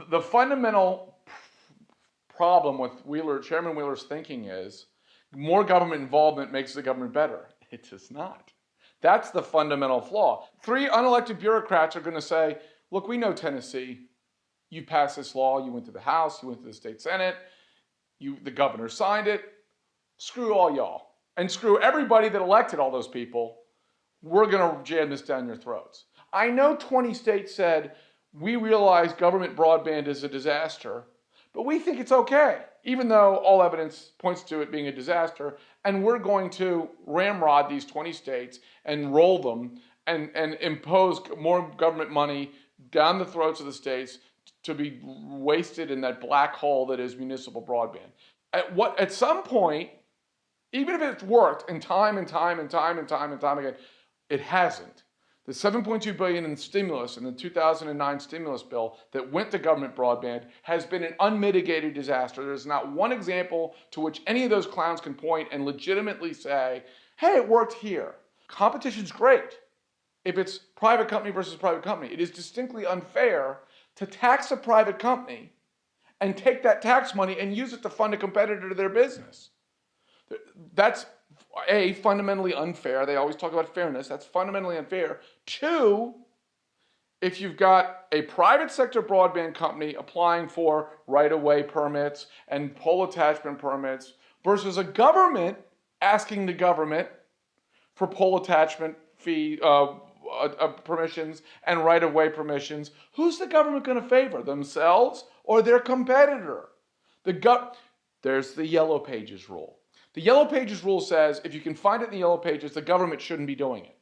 The fundamental problem with Chairman Wheeler's thinking is more government involvement makes the government better. It does not. That's the fundamental flaw. 3 unelected bureaucrats are going to say, look, we know Tennessee. You passed this law. You went to the House. You went to the state Senate. The governor signed it. Screw all y'all. And screw everybody that elected all those people. We're going to jam this down your throats. I know 20 states said, we realize government broadband is a disaster, but we think it's okay, even though all evidence points to it being a disaster, and we're going to ramrod these 20 states and roll them and impose more government money down the throats of the states to be wasted in that black hole that is municipal broadband. At some point, even if it's worked in time and time again, it hasn't. The $7.2 billion in stimulus in the 2009 stimulus bill that went to government broadband has been an unmitigated disaster. There's not one example to which any of those clowns can point and legitimately say, hey, it worked here. Competition's great if it's private company versus private company. It is distinctly unfair to tax a private company and take that tax money and use it to fund a competitor to their business. That's fundamentally unfair. They always talk about fairness. That's fundamentally unfair. 2, if you've got a private sector broadband company applying for right-of-way permits and pole attachment permits versus a government asking the government for pole attachment fee permissions and right-of-way permissions, who's the government going to favor, themselves or their competitor? There's the Yellow Pages rule. The Yellow Pages rule says if you can find it in the Yellow Pages, the government shouldn't be doing it.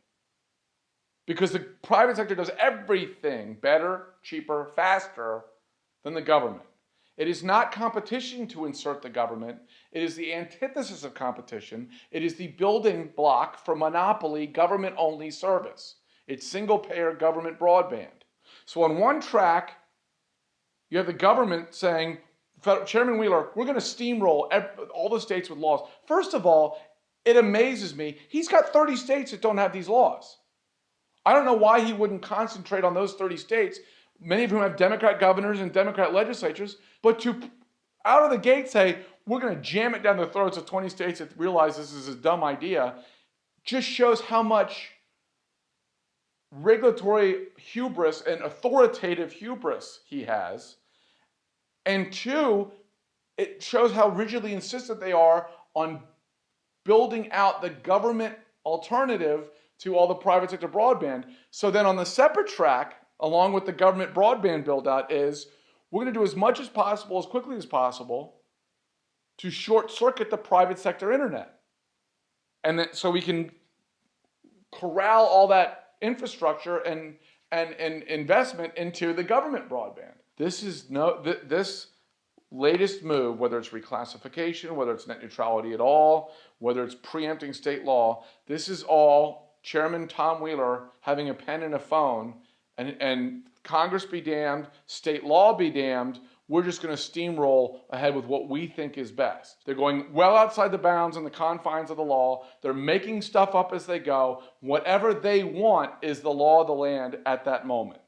Because the private sector does everything better, cheaper, faster than the government. It is not competition to insert the government. It is the antithesis of competition. It is the building block for monopoly government-only service. It's single-payer government broadband. So on one track, you have the government saying, Chairman Wheeler, we're going to steamroll all the states with laws. First of all, it amazes me. He's got 30 states that don't have these laws. I don't know why he wouldn't concentrate on those 30 states, many of whom have Democrat governors and Democrat legislatures, but to out of the gate say, we're going to jam it down the throats of 20 states that realize this is a dumb idea, just shows how much regulatory hubris and authoritative hubris he has. And 2, it shows how rigidly insistent they are on building out the government alternative to all the private sector broadband. So then on the separate track, along with the government broadband build out, is we're going to do as much as possible, as quickly as possible, to short circuit the private sector internet. And then, so we can corral all that infrastructure and investment into the government broadband. This latest move, whether it's reclassification, whether it's net neutrality at all, whether it's preempting state law, this is all Chairman Tom Wheeler having a pen and a phone, and Congress be damned, state law be damned, we're just going to steamroll ahead with what we think is best. They're going well outside the bounds and the confines of the law. They're making stuff up as they go. Whatever they want is the law of the land at that moment.